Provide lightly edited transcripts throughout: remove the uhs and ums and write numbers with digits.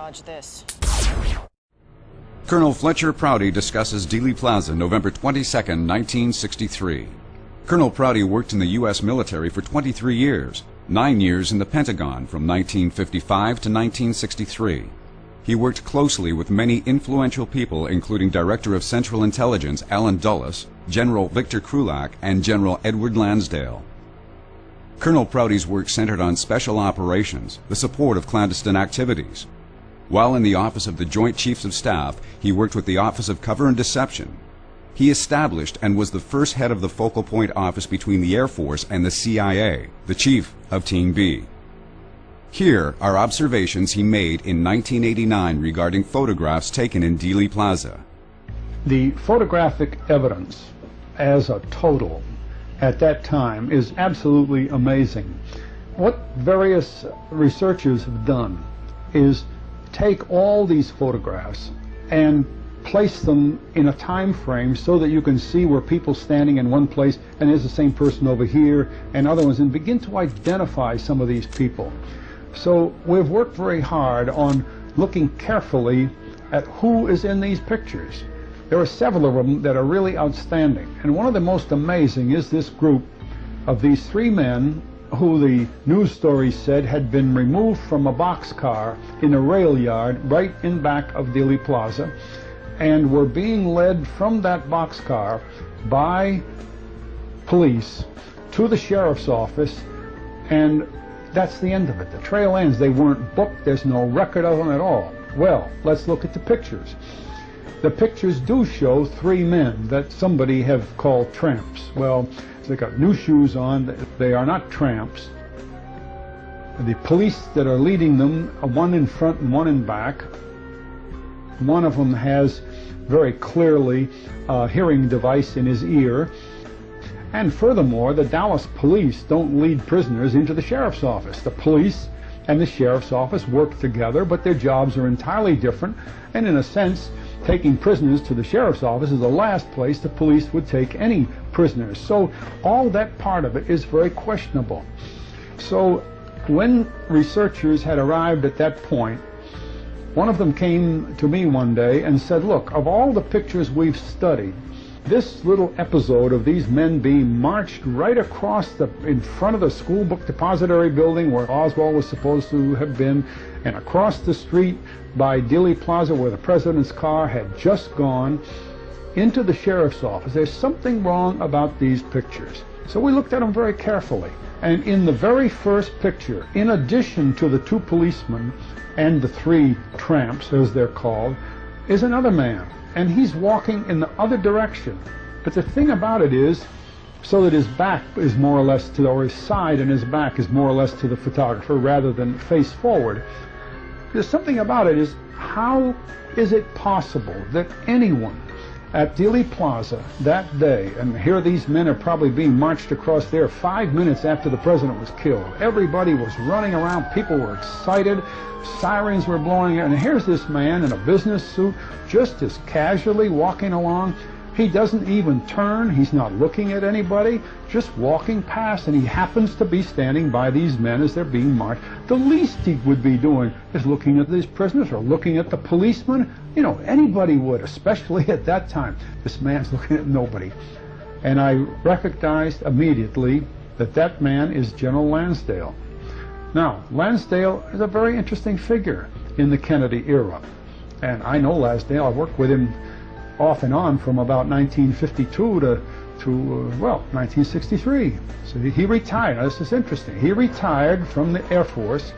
dodge this. Colonel Fletcher Prouty discusses Dealey Plaza, November 22, 1963. Colonel Prouty worked in the U.S. military for 23 years, 9 years in the Pentagon from 1955 to 1963. He worked closely with many influential people, including Director of Central Intelligence Allen Dulles, General Victor Krulak, and General Ed Lansdale. Colonel Prouty's work centered on special operations, the support of clandestine activities. While in the Office of the Joint Chiefs of Staff, he worked with the Office of Cover and Deception. He established and was the first head of the focal point office between the Air Force and the CIA, the chief of Team B. Here are observations he made in 1989 regarding photographs taken in Dealey Plaza. The photographic evidence as a total at that time is absolutely amazing. What various researchers have done is take all these photographs and place them in a time frame so that you can see where people standing in one place and there's the same person over here and other ones, and begin to identify some of these people. So we've worked very hard on looking carefully at who is in these pictures. There are several of them that are really outstanding, and one of the most amazing is this group of these three men who the news story said had been removed from a boxcar in a rail yard right in back of Dealey Plaza, and were being led from that boxcar by police to the sheriff's office, and that's the end of it. The trail ends. They weren't booked. There's no record of them at all. Well, let's look at the pictures. The pictures do show three men that somebody have called tramps. Well, they got new shoes on. They are not tramps. The police that are leading them, one in front and one in back. One of them has very clearly a hearing device in his ear. And furthermore, the Dallas police don't lead prisoners into the sheriff's office. The police and the sheriff's office work together, but their jobs are entirely different. And in a sense, taking prisoners to the sheriff's office is the last place the police would take any prisoners. So all that part of it is very questionable. So when researchers had arrived at that point, one of them came to me one day and said, look, of all the pictures we've studied, this little episode of these men being marched right across in front of the school book depository building where Oswald was supposed to have been, and across the street by Dealey Plaza where the president's car had just gone, into the sheriff's office. There's something wrong about these pictures. So we looked at them very carefully. And in the very first picture, in addition to the two policemen and the three tramps, as they're called, is another man. And he's walking in the other direction. But the thing about it is, so that his back is more or less to, or his side and his back is more or less to the photographer rather than face forward. There's something about it is, how is it possible that anyone at Dealey Plaza that day, and here these men are probably being marched across there 5 minutes after the president was killed. Everybody was running around, people were excited, sirens were blowing, and here's this man in a business suit just as casually walking along. He doesn't even turn, he's not looking at anybody, just walking past, and he happens to be standing by these men as they're being marched. The least he would be doing is looking at these prisoners or looking at the policemen. You know, anybody would, especially at that time. This man's looking at nobody. And I recognized immediately that that man is General Lansdale. Now, Lansdale is a very interesting figure in the Kennedy era. And I know Lansdale, I worked with him off and on from about 1952 to 1963. So he retired. Now, this is interesting. He retired from the Air Force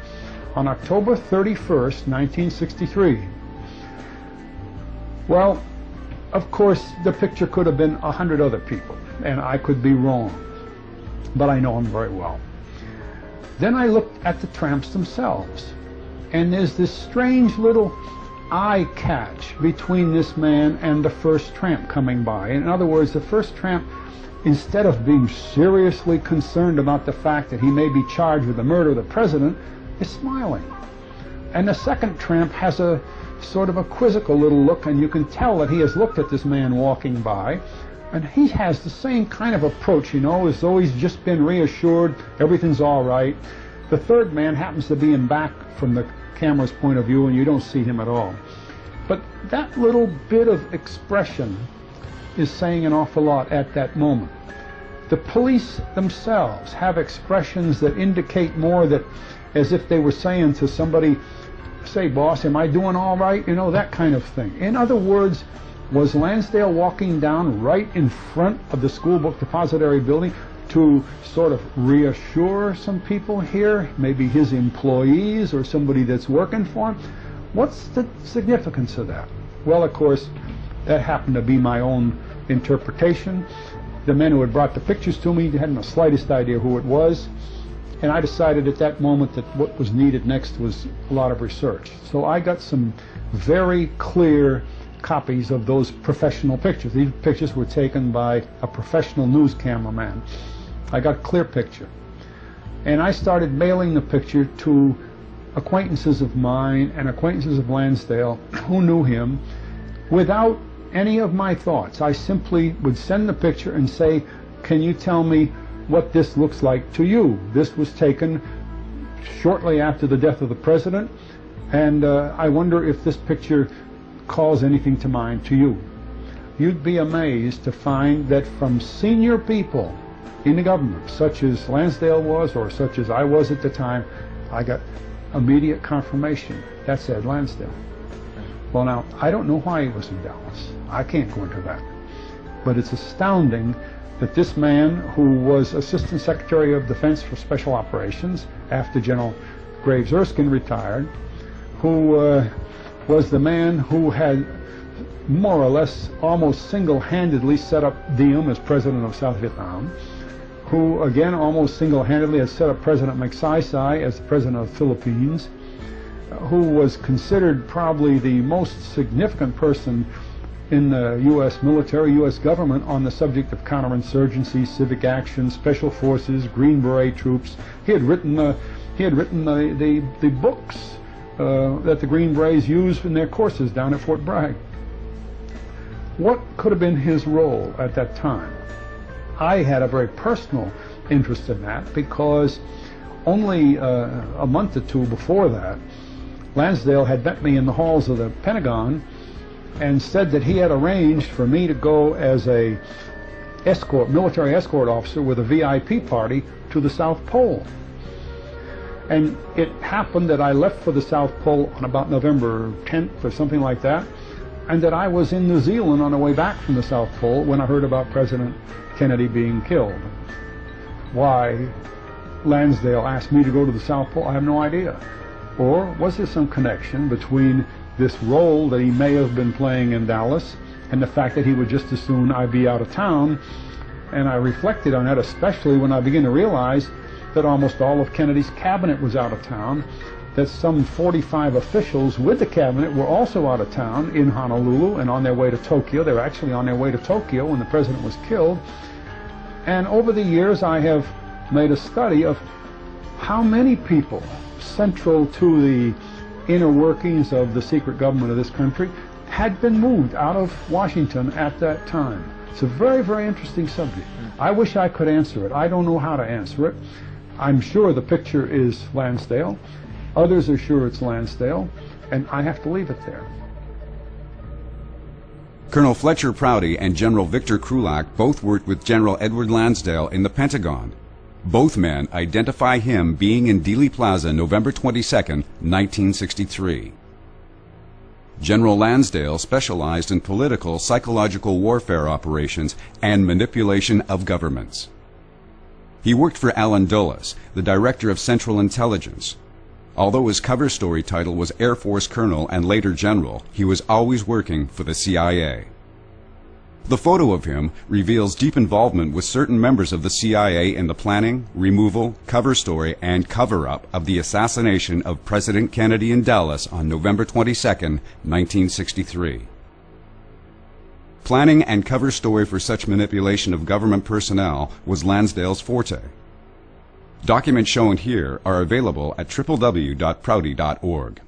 on October 31st, 1963. Well, of course, the picture could have been 100 other people, and I could be wrong, but I know him very well. Then I looked at the tramps themselves, and there's this strange little eye catch between this man and the first tramp coming by. In other words, the first tramp, instead of being seriously concerned about the fact that he may be charged with the murder of the president, is smiling. And the second tramp has a sort of a quizzical little look, and you can tell that he has looked at this man walking by, and he has the same kind of approach, you know, as though he's just been reassured everything's all right. The third man happens to be in back from the camera's point of view and you don't see him at all. But that little bit of expression is saying an awful lot at that moment. The police themselves have expressions that indicate more, that as if they were saying to somebody, say, boss, am I doing all right? You know, that kind of thing. In other words, was Lansdale walking down right in front of the school book depository building to sort of reassure some people here, maybe his employees or somebody that's working for him? What's the significance of that? Well, of course, that happened to be my own interpretation. The men who had brought the pictures to me hadn't the slightest idea who it was, and I decided at that moment that what was needed next was a lot of research. So I got some very clear copies of those professional pictures. These pictures were taken by a professional news cameraman. I got a clear picture. And I started mailing the picture to acquaintances of mine and acquaintances of Lansdale who knew him without any of my thoughts. I simply would send the picture and say, can you tell me what this looks like to you? This was taken shortly after the death of the president, and I wonder if this picture calls anything to mind to you. You'd be amazed to find that from senior people in the government, such as Lansdale was or such as I was at the time, I got immediate confirmation. That's Ed Lansdale. Well, now, I don't know why he was in Dallas. I can't go into that. But it's astounding that this man, who was Assistant Secretary of Defense for Special Operations after General Graves Erskine retired, who was the man who had more or less almost single-handedly set up Diem as President of South Vietnam, who again almost single-handedly had set up President Magsaysay as the President of the Philippines, who was considered probably the most significant person in the U.S. military, U.S. government on the subject of counterinsurgency, civic action, special forces, Green Beret troops. He had written the books that the Green Berets used in their courses down at Fort Bragg. What could have been his role at that time? I had a very personal interest in that because only a month or two before that, Lansdale had met me in the halls of the Pentagon and said that he had arranged for me to go as a military escort officer with a VIP party to the South Pole. And it happened that I left for the South Pole on about November 10th or something like that, and that I was in New Zealand on the way back from the South Pole when I heard about President Kennedy being killed. Why Lansdale asked me to go to the South Pole, I have no idea. Or was there some connection between this role that he may have been playing in Dallas and the fact that he would just as soon I be out of town? And I reflected on that, especially when I began to realize that almost all of Kennedy's cabinet was out of town, that some 45 officials with the cabinet were also out of town in Honolulu and on their way to Tokyo. They were actually on their way to Tokyo when the president was killed. And over the years I have made a study of how many people central to the inner workings of the secret government of this country had been moved out of Washington at that time. It's a very, very interesting subject. I wish I could answer it. I don't know how to answer it. I'm sure the picture is Lansdale. Others are sure it's Lansdale, and I have to leave it there. Colonel Fletcher Prouty and General Victor Krulak both worked with General Edward Lansdale in the Pentagon. Both men identify him being in Dealey Plaza November 22, 1963. General Lansdale specialized in political psychological warfare operations and manipulation of governments. He worked for Allen Dulles, the Director of Central Intelligence. Although his cover story title was Air Force Colonel and later General, he was always working for the CIA. The photo of him reveals deep involvement with certain members of the CIA in the planning, removal, cover story, and cover-up of the assassination of President Kennedy in Dallas on November 22, 1963. Planning and cover story for such manipulation of government personnel was Lansdale's forte. Documents shown here are available at www.prouty.org.